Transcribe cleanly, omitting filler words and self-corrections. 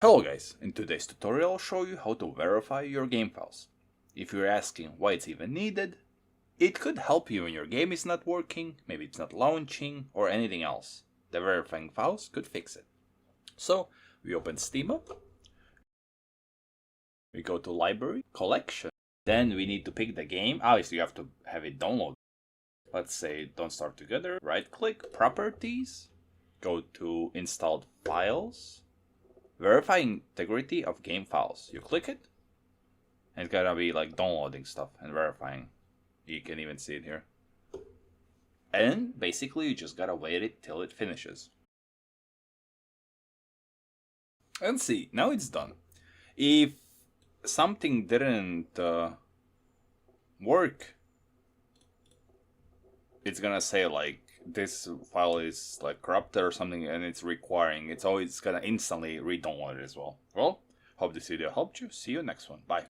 Hello guys, in today's tutorial I'll show you how to verify your game files. If you're asking why it's even needed, it could help you when your game is not working, maybe it's not launching, or anything else. The verifying files could fix it. So, we open Steam up, we go to Library, Collection, then we need to pick the game. Obviously you have to have it downloaded. Let's say Don't Start Together, right click, Properties, go to Installed Files, Verify integrity of game files. You click it, and it's gonna be like downloading stuff and verifying. You can even see it here. And basically you just gotta wait it till it finishes. And see, now it's done. If something didn't work, it's gonna say like this file is like corrupted or something, and it's requiring, it's always gonna instantly re-download it as well. Well, hope this video helped you. See you next one. Bye.